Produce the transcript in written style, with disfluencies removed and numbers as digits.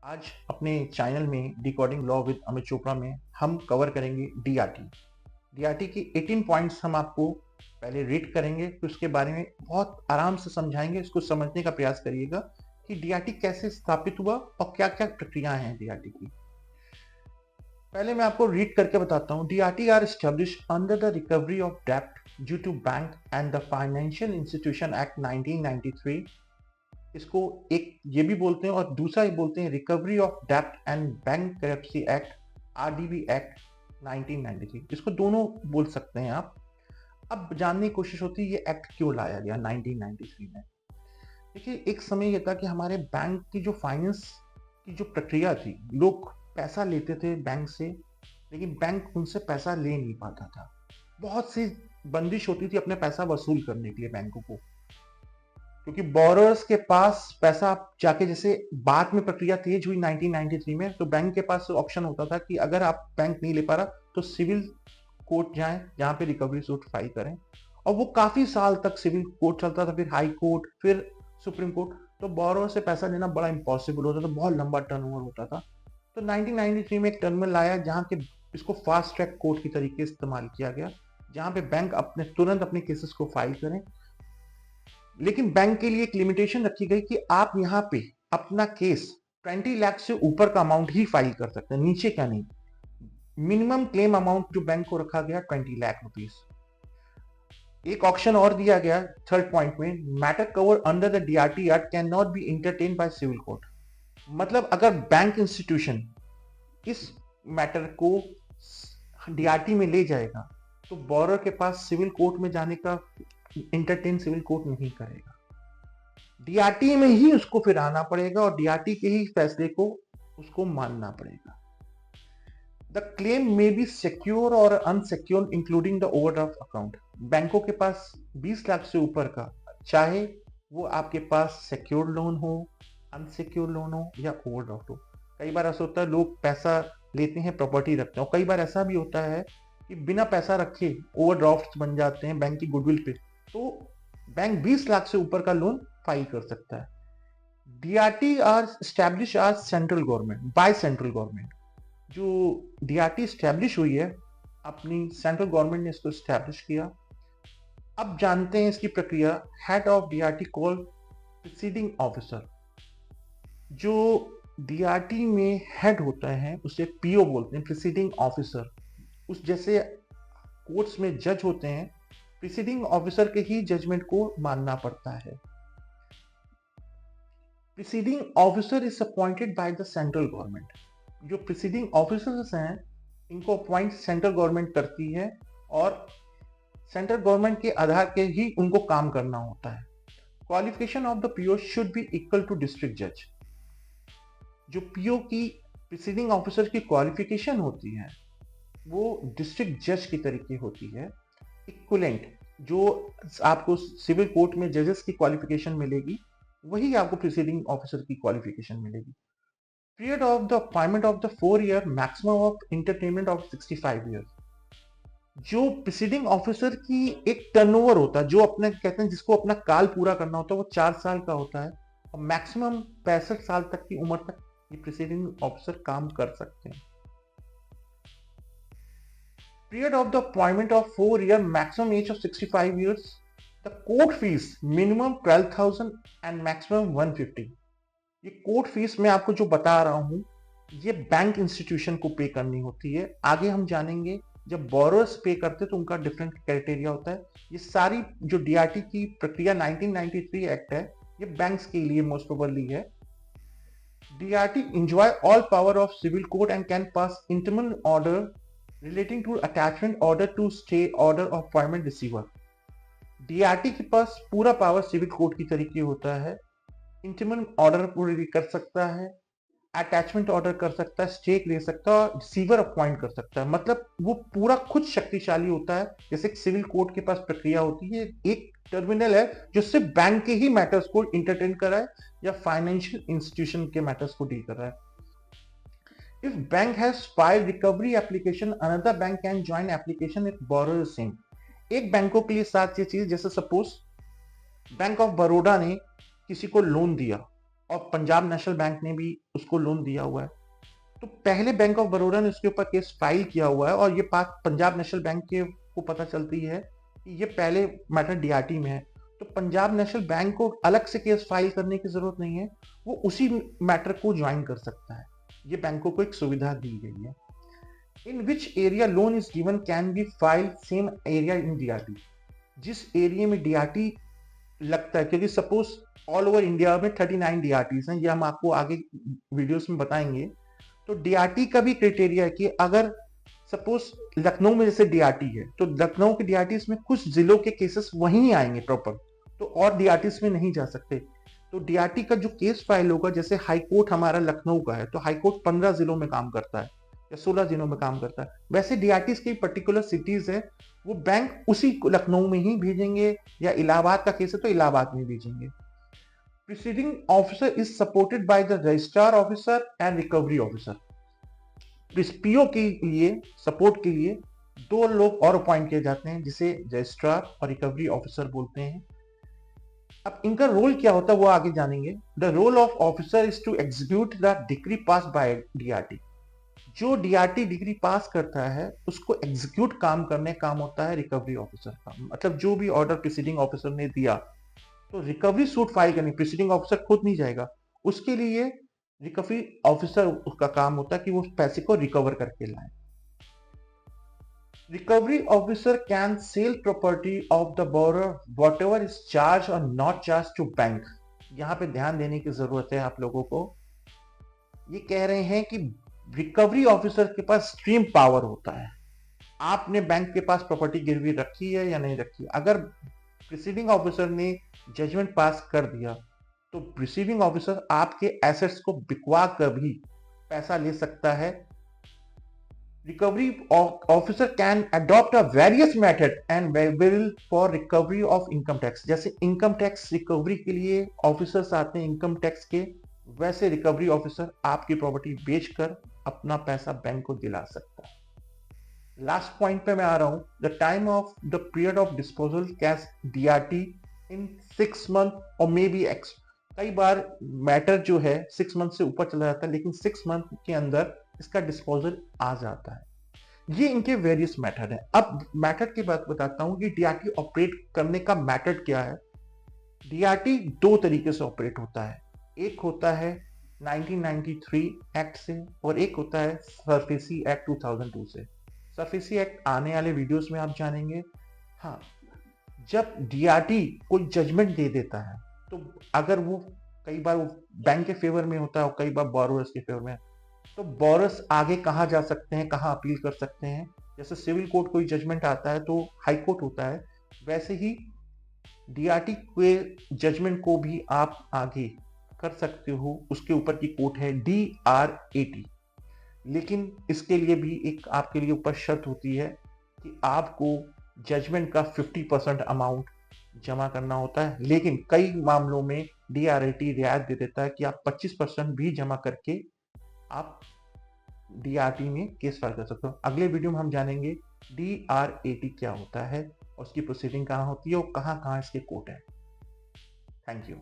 आज अपने चैनल में decoding law with Amit Chopra में हम कवर करेंगे डीआरटी। डीआरटी की 18 पॉइंट्स हम आपको पहले रीड करेंगे, फिर उसके बारे में बहुत आराम से समझाएंगे। इसको समझने का प्रयास करिएगा कि डीआरटी कैसे स्थापित हुआ और क्या क्या प्रक्रियाएं हैं डीआरटी की। पहले मैं आपको रीड करके बताता हूँ। DRT are established under the recovery of डेब्ट due to bank and the financial institution act 1993। इसको एक ये भी बोलते हैं और दूसरा ये बोलते हैं रिकवरी ऑफ डेब्ट and bank करप्सी act, RDB act 1993। इसको दोनों बोल सकते हैं आप। अब जानने की कोशिश होती है ये एक्ट क्यों लाया गया 1993 में। देखिए, एक समय ये था कि हमारे बैंक की जो फाइनेंस की जो प्रक्रिया थी, लोग पैसा लेते थे बैंक से, लेकिन बैंक उनसे पैसा ले नहीं पाता था। बहुत सी बंदिश होती थी अपने पैसा वसूल करने के लिए बैंकों को, क्योंकि बोरोअर्स के पास पैसा जाके, जैसे बाद में प्रक्रिया तेज हुई 1993 में, तो बैंक के पास ऑप्शन होता था कि अगर आप बैंक नहीं ले पा रहा तो सिविल कोर्ट जाएं, जहां पे रिकवरी सूट फाइल करें। और वो काफी साल तक सिविल कोर्ट चलता था, फिर हाई कोर्ट, फिर सुप्रीम कोर्ट। तो बोरोअर से पैसा लेना बड़ा इंपॉसिबल होता था, बहुत लंबा टर्नओवर होता था। तो 1993 में एक टर्मिनल लाया जहां के इसको फास्ट ट्रैक कोर्ट की तरीके इस्तेमाल किया गया, जहां पे बैंक अपने तुरंत अपने केसेस को फाइल करें। लेकिन बैंक के लिए एक लिमिटेशन रखी गई कि आप यहाँ पे अपना केस 20 लाख से ऊपर का अमाउंट ही फाइल कर सकते हैं, नीचे का नहीं। मिनिमम क्लेम अमाउंट जो बैंक को रखा गया 20 लाख रुपीस। एक ऑप्शन और दिया गया थर्ड पॉइंट में, matter cover under the DRT act can not be entertain by civil court. मतलब अगर बैंक इंस्टीट्यूशन इस मैटर को डीआरटी में ले जाएगा तो बोरर के पास सिविल कोर्ट में जाने का इंटरटेन सिविल कोर्ट नहीं करेगा। डीआरटी में ही उसको फिर आना पड़ेगा और डीआरटी के ही फैसले को उसको मानना पड़ेगा। The claim may be secure और unsecure including the overdraft account. बैंकों के पास 20 लाख से ऊपर का, चाहे वो आपके पास सिक्योर लोन हो, अनसिक्योर लोन हो या ओवरड्राफ्ट हो। कई बार ऐसा होता है लोग पैसा लेते हैं, प्रॉपर्टी रखते हैं, और कई बार ऐसा भी होता है कि बिना पैसा रखे ओवरड्राफ्ट बन जाते हैं बैंक की गुडविल पे। तो बैंक 20 लाख से ऊपर का लोन फाइल कर सकता है। डीआरटी आर स्टैब्लिश आज central government by central government. जो डीआरटी स्टैब्लिश हुई है, अपनी सेंट्रल गवर्नमेंट ने इसको स्टैब्लिश किया। अब जानते हैं इसकी प्रक्रिया। Head of DRT call preceding officer. जो डीआरटी में हेड होता है उसे पीओ बोलते हैं, प्रिसीडिंग ऑफिसर। उस जैसे कोर्ट्स में जज होते हैं, प्रिसीडिंग ऑफिसर के ही जजमेंट को मानना पड़ता है। Preceding officer is appointed by the central government. जो प्रिसीडिंग ऑफिसर्स हैं इनको अपॉइंट सेंट्रल गवर्नमेंट करती है और सेंट्रल गवर्नमेंट के आधार के ही उनको काम करना होता है। Qualification of the PO should be equal to district जज। जो पीओ की प्रिसीडिंग ऑफिसर की क्वालिफिकेशन होती है वो डिस्ट्रिक्ट जज की तरीके होती है। इक्विवेलेंट जो आपको सिविल कोर्ट में जजेस की क्वालिफिकेशन मिलेगी, वही आपको प्रिसीडिंग ऑफिसर की क्वालिफिकेशन मिलेगी। Period of the appointment of the 4 year, maximum of entertainment of 65 year. जो प्रिसीडिंग ऑफिसर की एक टर्नओवर होता है, जो अपने कहते हैं जिसको अपना काल पूरा करना होता है, वो 4 साल का होता है और मैक्सिमम 65 साल तक की उम्र तक ये प्रिसीडिंग ऑफिसर काम कर सकते हैं। Period of the appointment of 4 year, maximum age of 65 years. The court fees minimum 12,000 and maximum 150। ये कोर्ट फीस मैं आपको जो बता रहा हूं ये बैंक इंस्टीट्यूशन को पे करनी होती है। आगे हम जानेंगे जब बोरोअर्स पे करते तो उनका डिफरेंट क्राइटेरिया होता है। ये सारी जो डीआरटी की प्रक्रिया 1993 एक्ट है, ये बैंक्स के लिए मोस्ट प्रोबेबली है। DRT enjoy all power of civil court and can pass interim order relating to attachment order to stay order of appointment receiver। DRT के पास पूरा पावर सिविल कोर्ट की तरीके होता है। इंटीरिम ऑर्डर पूरी कर सकता है, अटैचमेंट ऑर्डर कर सकता है, स्टे ले सकता है और रिसीवर अपॉइंट कर सकता है। मतलब वो पूरा खुद शक्तिशाली होता है। जैसे सिविल कोर्ट के पास प्रक्रिया होती है, एक टर्मिनल है जो सिर्फ बैंक के ही मैटर्स को इंटरटेन कर रहा है या फाइनेंशियल इंस्टीट्यूशन के मैटर्स को डील कर रहा है। If bank has filed recovery application, another bank can join application with borrower same। एक बैंकों के लिए साथ ये चीज, जैसे सपोज बैंक ऑफ बड़ौदा ने किसी को लोन दिया और पंजाब नेशनल बैंक ने भी उसको लोन दिया हुआ है। तो पहले बैंक ऑफ बड़ौदा ने उसके ऊपर केस फाइल किया हुआ है, और ये बात पंजाब नेशनल बैंक के को पता चलती है कि ये पहले मैटर डीआरटी में है। तो पंजाब नेशनल बैंक को अलग से केस फाइल करने की जरूरत नहीं है, वो उसी मैटर को ज्वाइन कर सकता है। ये बैंकों को एक सुविधा दी गई है। In which area loan is given can be file same area in DRT. जिस एरिया में डीआरटी लगता है, क्योंकि सपोज ऑल ओवर इंडिया में 39 डीआरटीज हैं, ये हम आपको आगे वीडियोस में बताएंगे। तो डीआरटी का भी क्राइटेरिया है कि अगर सपोज लखनऊ में जैसे डीआरटी है, तो लखनऊ के डीआरटीज में कुछ जिलों के केसेस वहीं आएंगे प्रॉपर, तो और डीआरटीज में नहीं जा सकते। तो डीआरटी का जो केस फाइल होगा, जैसे हाई कोर्ट हमारा लखनऊ का है, तो हाई कोर्ट 15 जिलों में काम करता है या 16 जिलों में काम करता है, वैसे डीआरटीज की पर्टिकुलर सिटीज है, वो बैंक उसी लखनऊ में ही भेजेंगे, या इलाहाबाद का केस है तो इलाहाबाद में भेजेंगे। Preceding officer is supported by the registrar officer and recovery officer. PO के लिए सपोर्ट के लिए दो लोग और अपॉइंट किए जाते हैं, जिसे रजिस्ट्रार और रिकवरी ऑफिसर बोलते हैं। अब इनका रोल क्या होता है वो आगे जानेंगे। The role of officer is to execute the decree pass by DRT. जो डीआरटी डिग्री पास करता है उसको एग्जीक्यूट काम होता है रिकवरी ऑफिसर का। मतलब जो भी ऑर्डर प्रिसीडिंग ऑफिसर ने दिया, तो रिकवरी सूट फाइल करनी प्रिसीडिंग ऑफिसर खुद नहीं जाएगा, उसके लिए रिकवरी ऑफिसर उसका काम होता है कि वो पैसे को रिकवर करके लाए। Recovery officer can sell property of the borrower whatever is charge और नॉट चार्ज टू बैंक। यहां पे ध्यान देने की जरूरत है आप लोगों को। ये कह रहे हैं कि रिकवरी ऑफिसर के पास स्ट्रीम पावर होता है। आपने बैंक के पास प्रॉपर्टी गिरवी रखी है या नहीं रखी, अगर प्रिसीडिंग ऑफिसर ने जजमेंट पास कर दिया, तो प्रिसीडिंग ऑफिसर आपके एसेट्स को बिकवा कर भी पैसा ले सकता है। Recovery officer can adopt a various method and will for recovery of income tax. जैसे इनकम टैक्स रिकवरी के लिए ऑफिसर्स आते हैं इनकम टैक्स के, वैसे रिकवरी ऑफिसर आपकी प्रॉपर्टी बेचकर अपना पैसा बैंक को दिला सकता है। लास्ट पॉइंट पे मैं आ रहा हूं। The time of the period of disposal cash DRT in 6 month और मे बी एक्स। कई बार मैटर जो है 6 मंथ से ऊपर चला जाता है, लेकिन 6 मंथ के अंदर इसका डिस्पोजल आ जाता है। ये इनके वेरियस मेथड है। अब मेथड की बात बताता हूं कि डीआरटी ऑपरेट करने का मेथड क्या है। डीआरटी दो तरीके से ऑपरेट होता है। एक होता है 1993 एक्ट से, और एक होता है सरफेसी एक्ट 2002 से। सरफेसी एक्ट आने वाले वीडियोस में आप जानेंगे। हाँ, जब डीआरटी कोई जजमेंट दे देता है, तो अगर वो कई बार वो बैंक के फेवर में होता है और कई बार बोरोअर्स के फेवर में, तो बोरोअर्स आगे कहाँ जा सकते हैं, कहाँ अपील कर सकते हैं। जैसे सिविल कोर्ट कोई जजमेंट आता है तो हाई कोर्ट होता है, वैसे ही डीआरटी के जजमेंट को भी आप आगे कर सकते हो। उसके ऊपर की कोर्ट है डीआरएटी। लेकिन इसके लिए भी एक आपके लिए ऊपर शर्त होती है कि आपको जजमेंट का 50% अमाउंट जमा करना होता है। लेकिन कई मामलों में डीआरएटी रियायत दे देता है कि आप 25% भी जमा करके आप डीआरटी में केस फाइल कर सकते हो। अगले वीडियो में हम जानेंगे डीआरएटी क्या होता है और उसकी प्रोसीडिंग कहाँ होती है और कहाँ कहाँ इसके कोर्ट है। Thank you.